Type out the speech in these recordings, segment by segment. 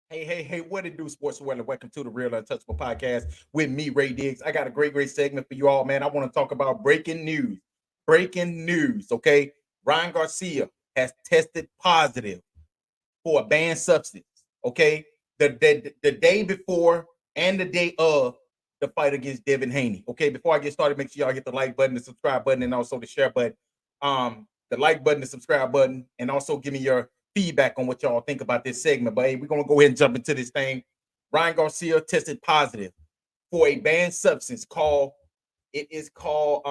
Hey, what it do, sports world? Welcome to the Real Untouchable Podcast with me, Ray Diggs. I got a great segment for you all, man. I want to talk about breaking news. Breaking news, okay? Ryan Garcia has tested positive for a banned substance, okay? The day before and the day of the fight against Devin Haney, okay? Before I get started, make sure y'all hit the like button, the subscribe button, and also the share button. The like button, the subscribe button, and also give me your feedback on what y'all think about this segment. But hey, we're gonna go ahead and jump into this thing. Ryan Garcia tested positive for a banned substance called it is called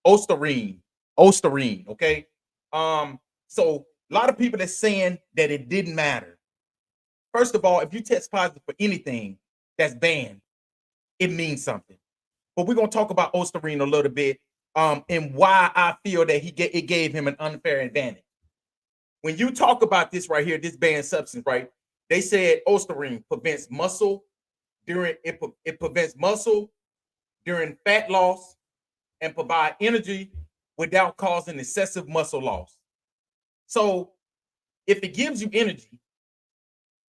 Osterine. Osterine, okay? So a lot of people are saying that it didn't matter. First of all, if you test positive for anything that's banned, it means something. But we're gonna talk about Osterine a little bit, and why I feel that it gave him an unfair advantage. When you talk about this right here, this banned substance, right? They said Osterine prevents muscle it prevents muscle during fat loss and provide energy without causing excessive muscle loss. So if it gives you energy,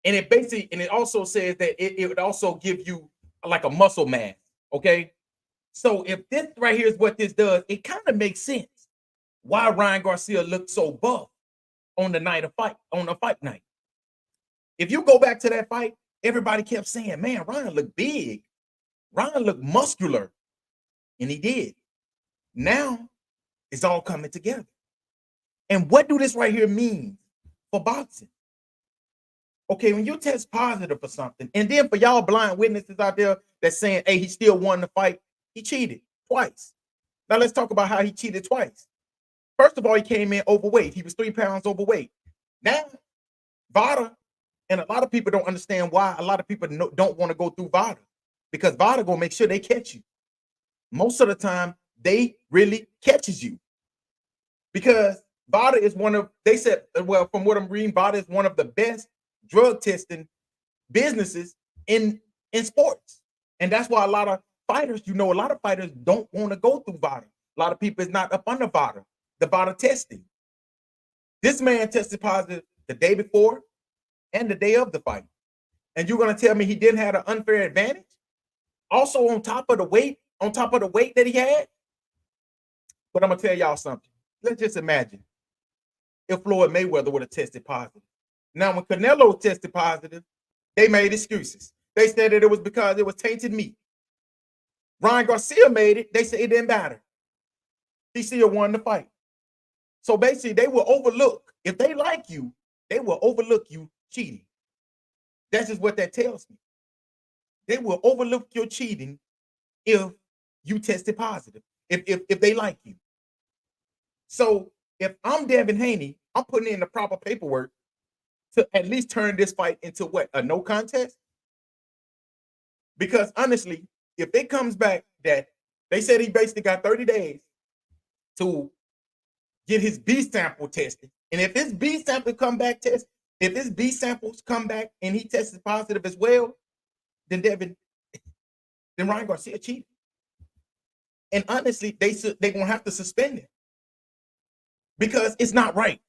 and it also says that it would also give you like a muscle mass. Okay. So if this right here is what this does, it kind of makes sense why Ryan Garcia looked so buff on the fight night. If you go back to that fight, everybody kept saying, man, Ryan looked big. Ryan looked muscular. And he did. Now it's all coming together. And what do this right here mean for boxing? Okay, when you test positive for something, and then for y'all blind witnesses out there that's saying, hey, he still won the fight, he cheated twice. Now let's talk about how he cheated twice. First of all, he came in overweight. He was 3 pounds overweight. Now, VADA, and a lot of people don't understand why a lot of people don't want to go through VADA, because VADA gonna make sure they catch you. Most of the time, they really catches you, because VADA is they said, well, from what I'm reading, VADA is one of the best drug testing businesses in sports. And that's why a lot of fighters don't want to go through VADA. A lot of people is not up under VADA, the VADA testing. This man tested positive the day before and the day of the fight. And you're going to tell me he didn't have an unfair advantage? Also on top of the weight that he had? But I'm going to tell y'all something. Let's just imagine if Floyd Mayweather would have tested positive. Now, when Canelo tested positive, they made excuses. They said that it was because it was tainted meat. Ryan Garcia made it. They said it didn't matter. He still won the fight. So basically, they will overlook, if they like you, they will overlook you cheating. That's just what that tells me. They will overlook your cheating if you tested positive, if they like you. So if I'm Devin Haney, I'm putting in the proper paperwork to at least turn this fight into what? A no contest? Because honestly, if it comes back that they said he basically got 30 days to get his B sample tested, and if his B sample if his B samples come back and he tested positive as well, then Ryan Garcia cheated. And honestly, they're gonna have to suspend him, because it's not right.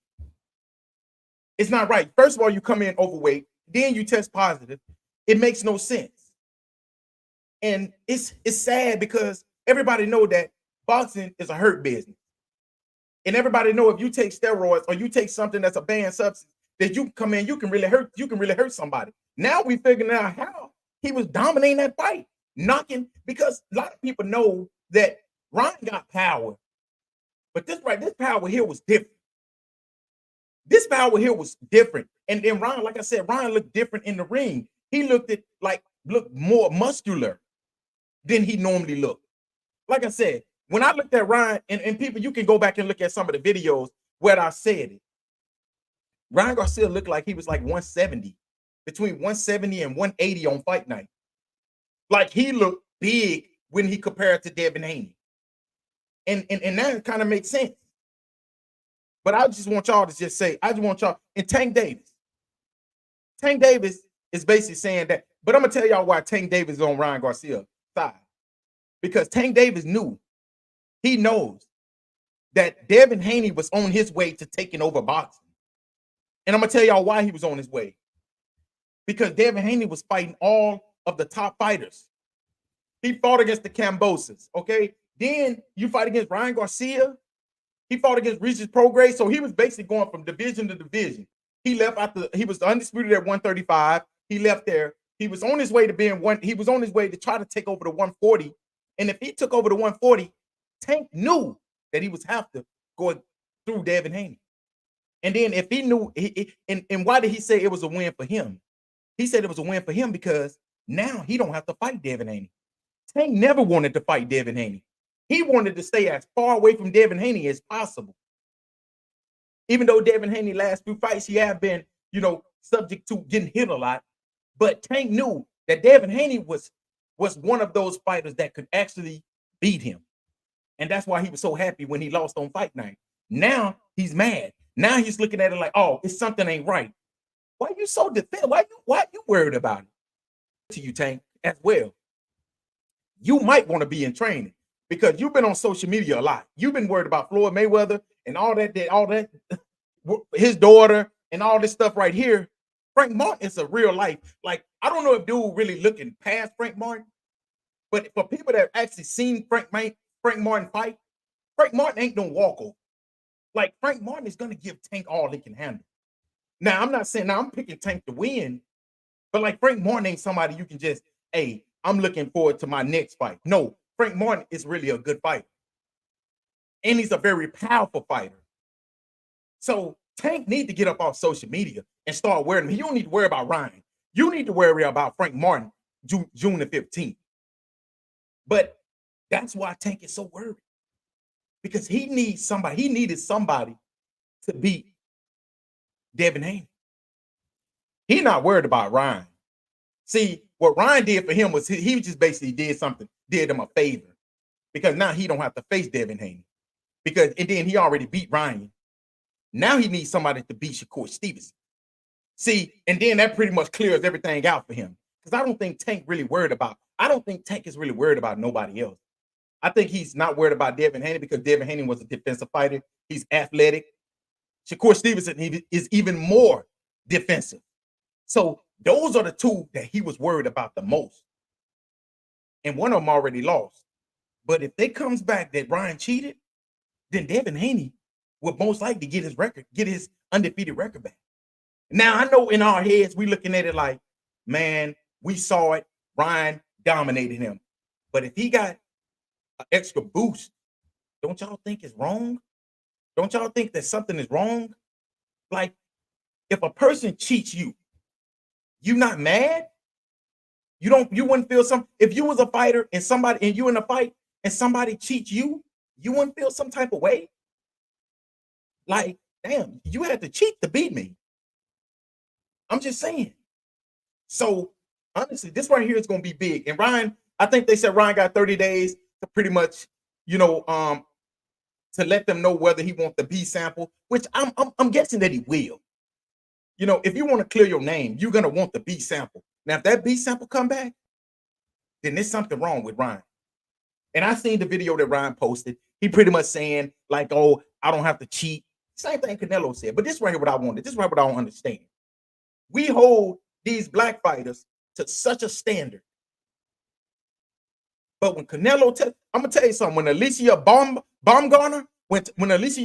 It's not right. First of all, you come in overweight, then you test positive. It makes no sense. And it's sad, because everybody know that boxing is a hurt business. And everybody know if you take steroids or you take something that's a banned substance, that you come in, you can really hurt somebody. Now we figuring out how he was dominating that fight, because a lot of people know that Ryan got power, but this power here was different. This power here was different. And then Ryan, like I said, Ryan looked different in the ring. He looked more muscular than he normally looked. Like I said, when I looked at Ryan, and people, you can go back and look at some of the videos where I said it. Ryan Garcia looked like he was like 170, between 170 and 180 on fight night. Like he looked big when he compared to Devin Haney. And that kind of makes sense. But I just want y'all to just say, and Tank Davis. Tank Davis is basically saying that, but I'm going to tell y'all why Tank Davis is on Ryan Garcia's side. Because Tank Davis he knows that Devin Haney was on his way to taking over boxing. And I'm going to tell y'all why he was on his way. because Devin Haney was fighting all of the top fighters. He fought against the Camboses, okay? Then you fight against Ryan Garcia. He fought against Regis Prograis. So he was basically going from division to division. He left after he was undisputed at 135. He left there. He was on his way to being one. He was on his way to try to take over the 140. And if he took over the 140, Tank knew that he was have to go through Devin Haney. And then if he knew, and why did he say it was a win for him? He said it was a win for him because now he don't have to fight Devin Haney. Tank never wanted to fight Devin Haney. He wanted to stay as far away from Devin Haney as possible. Even though Devin Haney last few fights, he have been, subject to getting hit a lot. But Tank knew that Devin Haney was one of those fighters that could actually beat him. And that's why he was so happy when he lost on fight night. Now he's mad. Now he's looking at it like, oh, it's something ain't right. Why are you so defensive? Why you worried about it? To you, Tank, as well. You might want to be in training because you've been on social media a lot. You've been worried about Floyd Mayweather and all that, his daughter and all this stuff right here. Frank Martin is a real life. Like, I don't know if dude really looking past Frank Martin, but for people that have actually seen Frank Martin fight, Frank Martin ain't no walkover. Like, Frank Martin is going to give Tank all he can handle. Now, I'm not saying I'm picking Tank to win, but like Frank Martin ain't somebody you can just, hey, I'm looking forward to my next fight. No, Frank Martin is really a good fighter. And he's a very powerful fighter. So Tank need to get up off social media and start worrying. You don't need to worry about Ryan. You need to worry about Frank Martin June the 15th. But that's why Tank is so worried. Because he needed somebody to beat Devin Haney. He's not worried about Ryan. See, what Ryan did for him was he just basically did him a favor. Because now he don't have to face Devin Haney. And then he already beat Ryan. Now he needs somebody to beat Shakur Stevenson. See, and then that pretty much clears everything out for him. Because I don't think Tank is really worried about nobody else. I think he's not worried about Devin Haney because Devin Haney was a defensive fighter. He's athletic. Shakur Stevenson is even more defensive. So those are the two that he was worried about the most. And one of them already lost. But if it comes back that Ryan cheated, then Devin Haney would most likely get his undefeated record back. Now, I know in our heads, we looking at it like, man, we saw it. Ryan dominated him. But if he got an extra boost, don't y'all think it's wrong? Don't y'all think that something is wrong? Like, if a person cheats you not mad? You wouldn't feel some, if you was a fighter and you in a fight and somebody cheats you wouldn't feel some type of way? Like, damn, you had to cheat to beat me. I'm just saying. So, honestly, this right here is going to be big. And Ryan, I think they said Ryan got 30 days to pretty much, to let them know whether he wants the B sample, which I'm guessing that he will. If you want to clear your name, you're going to want the B sample. Now, if that B sample come back, then there's something wrong with Ryan. And I seen the video that Ryan posted. He pretty much saying, like, oh, I don't have to cheat. Same thing Canelo said. But this right here what I wanted. This is right what I don't understand. We hold these black fighters to such a standard. But when Canelo, I'm going to tell you something. When Alicia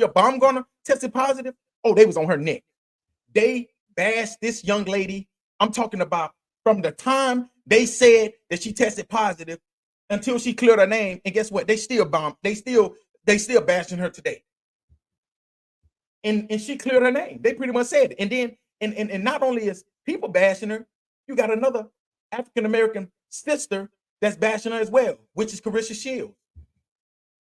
Baumgartner tested positive, oh, they was on her neck. They bashed this young lady. I'm talking about from the time they said that she tested positive until she cleared her name. And guess what? They still bashing her today. And she cleared her name. They pretty much said it. And then, and not only is people bashing her, you got another African-American sister that's bashing her as well, which is Carissa Shields.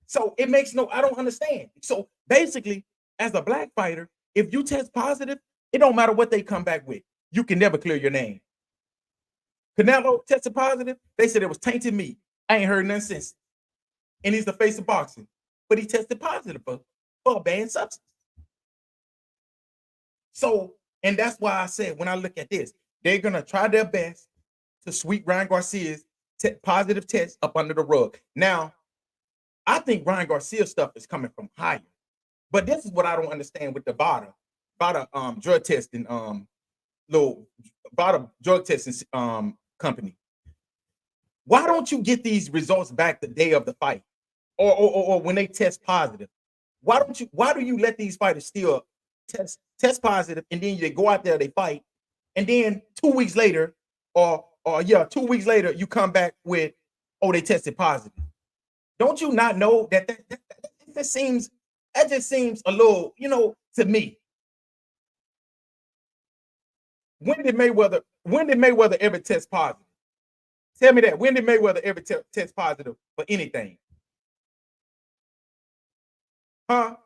So it makes I don't understand. So basically, as a black fighter, if you test positive, it don't matter what they come back with. You can never clear your name. Canelo tested positive. They said it was tainted meat. I ain't heard nothing since. And he's the face of boxing. But he tested positive for a banned substance. So, and that's why I said when I look at this, they're going to try their best to sweep Ryan Garcia's positive test up under the rug. Now, I think Ryan Garcia stuff is coming from higher. But this is what I don't understand with the VADA drug testing little about a drug testing company. Why don't you get these results back the day of the fight, or when they test positive? Why do you let these fighters still test positive, and then they go out there, they fight, and then 2 weeks later, or yeah, 2 weeks later, you come back with, oh, they tested positive. Don't you not know that just seems a little, to me. When did Mayweather ever test positive? Tell me that. When did Mayweather ever test positive for anything? Huh?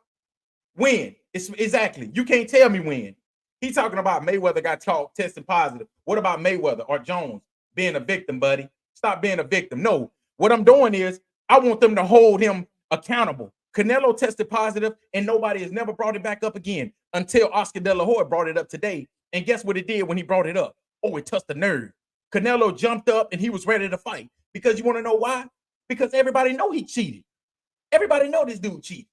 When? It's exactly. You can't tell me when. He's talking about Mayweather got caught testing positive. What about Mayweather or Jones being a victim, buddy? Stop being a victim. No. What I'm doing is I want them to hold him accountable. Canelo tested positive, and nobody has never brought it back up again until Oscar De La Hoya brought it up today. And guess what it did when he brought it up? Oh, it touched the nerve. Canelo jumped up and he was ready to fight. Because you want to know why? Because everybody know he cheated. Everybody know this dude cheated.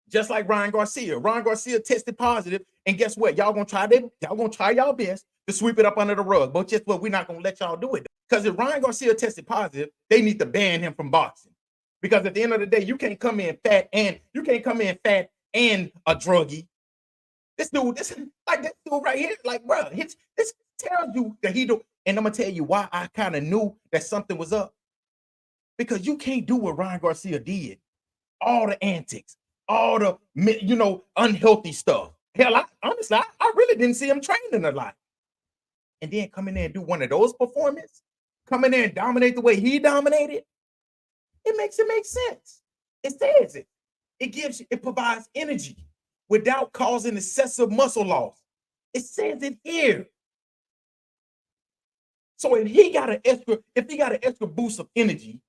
Just like Ryan Garcia. Ryan Garcia tested positive, and guess what? Y'all gonna try y'all best to sweep it up under the rug. But just what, we're not gonna let y'all do it. Because if Ryan Garcia tested positive, they need to ban him from boxing. Because at the end of the day, you can't come in fat and a druggie. This dude right here, like, bro, this tells you that he do. And I'm gonna tell you why I kind of knew that something was up. Because you can't do what Ryan Garcia did. All the antics, all the unhealthy stuff. Hell, honestly, I really didn't see him training a lot. And then come in there and do one of those performances, come in there and dominate the way he dominated. It makes sense. It says it. It provides energy without causing excessive muscle loss. It says it here. So if he got an extra boost of energy,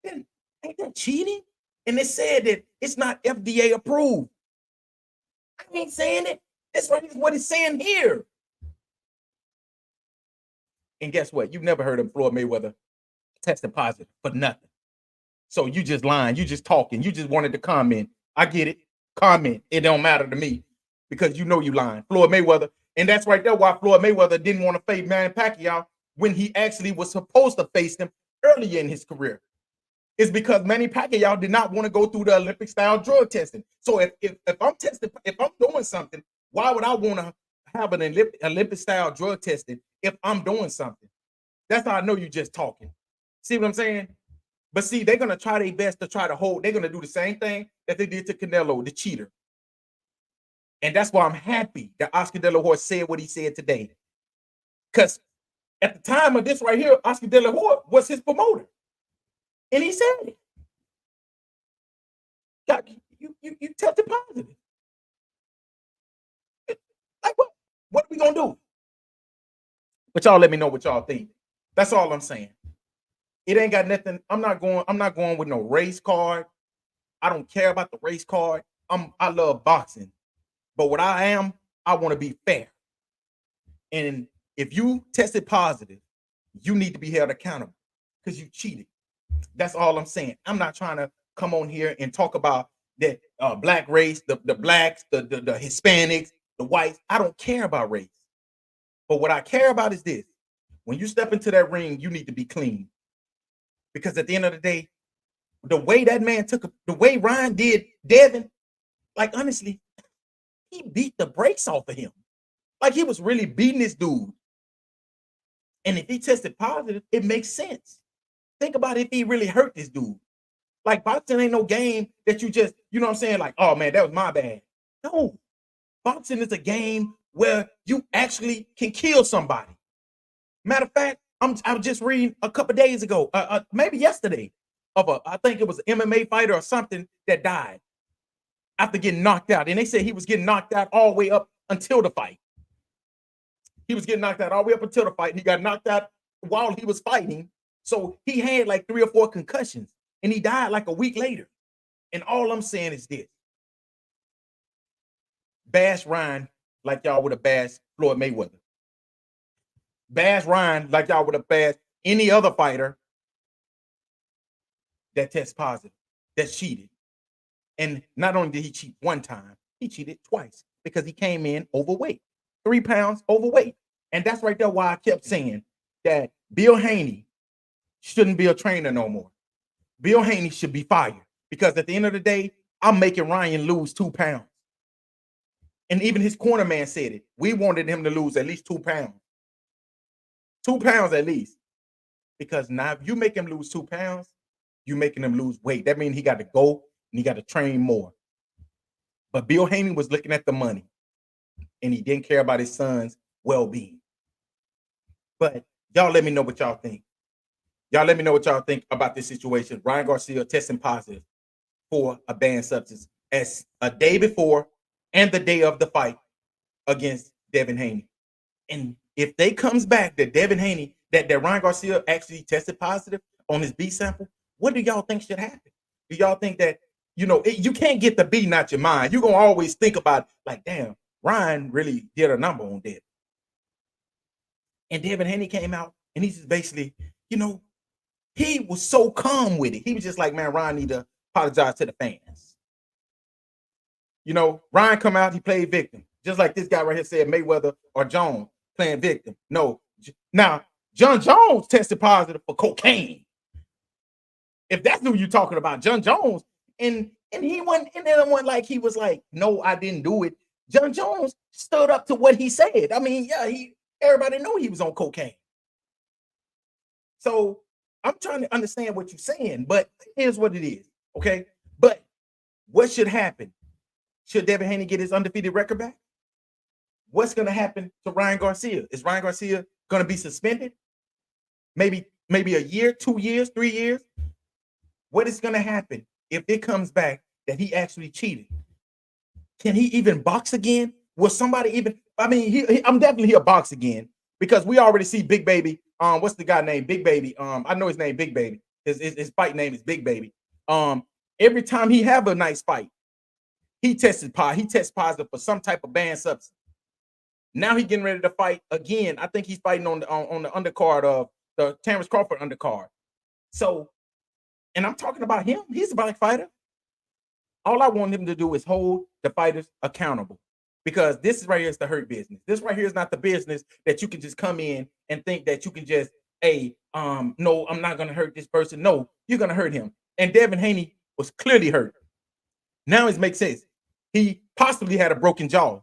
then ain't that cheating? And it said that it's not FDA approved. I ain't saying it. That's what it's saying here. And guess what? You've never heard of Floyd Mayweather tested positive for nothing. So you just lying. You just talking. You just wanted to comment. I get it. Comment. It don't matter to me because you know you lying. Floyd Mayweather. And that's right there why Floyd Mayweather didn't want to face Manny Pacquiao when he actually was supposed to face him earlier in his career. It's because Manny Pacquiao did not want to go through the Olympic style drug testing. So if I'm doing something, why would I want to have an Olympic style drug testing if I'm doing something? That's how I know you just talking. See what I'm saying? But see, they're gonna try their best to try to hold. They're gonna do the same thing that they did to Canelo, the cheater. And that's why I'm happy that Oscar De La Hoya said what he said today. Because at the time of this right here, Oscar De La Hoya was his promoter. And he said it. God, you tested positive. Like what? What are we gonna do? But y'all let me know what y'all think. That's all I'm saying. It ain't got nothing. I'm not going with no race card. I don't care about the race card. I love boxing. But what I want to be fair. And if you tested positive, you need to be held accountable because you cheated. That's all I'm saying. I'm not trying to come on here and talk about the black race, the blacks, the Hispanics, the whites. I don't care about race. But what I care about is this. When you step into that ring, you need to be clean. Because at the end of the day, the way that man the way Ryan did Devin, like honestly, he beat the brakes off of him. Like he was really beating this dude. And if he tested positive, it makes sense. Think about if he really hurt this dude. Like boxing ain't no game that you just, you know what I'm saying? Like, oh man, that was my bad. No. Boxing is a game where you actually can kill somebody. Matter of fact, I was just reading a couple days ago, maybe yesterday, I think it was an MMA fighter or something that died after getting knocked out. And they said he was getting knocked out all the way up until the fight. He was getting knocked out all the way up until the fight. And he got knocked out while he was fighting. So he had like 3 or 4 concussions. And he died like a week later. And all I'm saying is this. Bash Ryan like y'all would have bashed Floyd Mayweather. Bash Ryan like y'all would have bashed any other fighter that tests positive, that cheated. And not only did he cheat one time, He cheated twice because he came in overweight, 3 pounds overweight. And that's right there why I kept saying that Bill Haney shouldn't be a trainer no more. Bill Haney should be fired because at the end of the day, I'm making Ryan lose 2 pounds. And even his corner man said it. We wanted him to lose at least 2 pounds. 2 pounds at least. Because now if you make him lose 2 pounds, you're making him lose weight. That means he got to go and he got to train more. But Bill Haney was looking at the money and he didn't care about his son's well-being. But y'all let me know what y'all think. Y'all let me know what y'all think about this situation. Ryan Garcia testing positive for a banned substance as a day before and the day of the fight against Devin Haney. And if they comes back that Devin Haney, that Ryan Garcia actually tested positive on his B sample, what do y'all think should happen? Do y'all think that, you can't get the B not your mind. You're going to always think about like, damn, Ryan really did a number on Devin. And Devin Haney came out and he's just basically, he was so calm with it. He was just like, man, Ryan need to apologize to the fans. Ryan come out, he played victim. Just like this guy right here said Mayweather or Jones playing victim. No. Now, John Jones tested positive for cocaine. If that's who you're talking about, John Jones. And he went, and then one like he was like, no, I didn't do it. John Jones stood up to what he said. I mean, yeah, everybody knew he was on cocaine. So I'm trying to understand what you're saying, but here's what it is, okay? But what should happen? Should Devin Haney get his undefeated record back? What's going to happen to Ryan Garcia? Is Ryan Garcia going to be suspended? Maybe a year, 2 years, 3 years? What is going to happen if it comes back that he actually cheated? Can he even box again? Will somebody even? I mean, I'm definitely he'll box again because we already see Big Baby. What's the guy named Big Baby? I know his name Big Baby. His fight name is Big Baby. Every time he have a nice fight, he tests positive for some type of banned substance. Now he getting ready to fight again. I think he's fighting on the undercard of the Terrence Crawford undercard. So, and I'm talking about him. He's a black fighter. All I want him to do is hold the fighters accountable, because this is right here is the hurt business. This right here is not the business that you can just come in and think that you can just, no, I'm not going to hurt this person. No, you're going to hurt him. And Devin Haney was clearly hurt. Now it makes sense. He possibly had a broken jaw.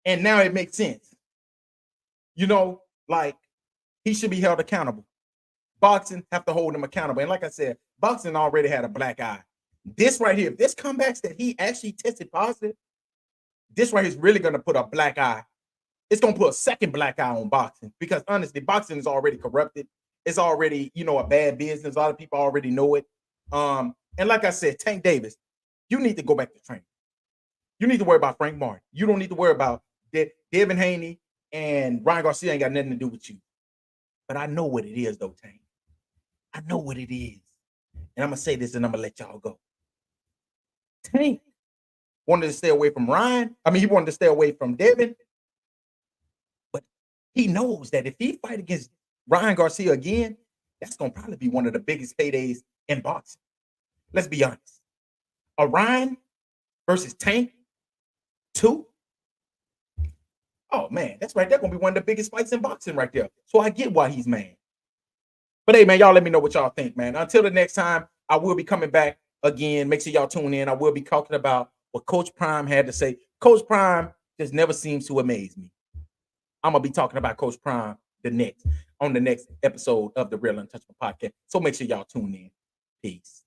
And now it makes sense. Like he should be held accountable. Boxing have to hold him accountable. And like I said, boxing already had a black eye. This right here, if this comebacks that he actually tested positive, this right here is really going to put a black eye. It's going to put a second black eye on boxing, because honestly, boxing is already corrupted. It's already, a bad business. A lot of people already know it. And like I said, Tank Davis, you need to go back to training. You need to worry about Frank Martin. You don't need to worry about Devin Haney and Ryan Garcia. Ain't got nothing to do with you. But I know what it is, though, Tank. I know what it is. And I'm going to say this and I'm going to let y'all go. Tank wanted to stay away from Ryan. I mean, he wanted to stay away from Devin. But he knows that if he fight against Ryan Garcia again, that's going to probably be one of the biggest paydays in boxing. Let's be honest. A Ryan versus Tank 2? Oh, man, that's right. That's going to be one of the biggest fights in boxing right there. So I get why he's mad. But hey, man, y'all let me know what y'all think, man. Until the next time, I will be coming back again. Make sure y'all tune in. I will be talking about what Coach Prime had to say. Coach Prime just never seems to amaze me. I'm going to be talking about Coach Prime on the next episode of the Real Untouchable podcast. So make sure y'all tune in. Peace.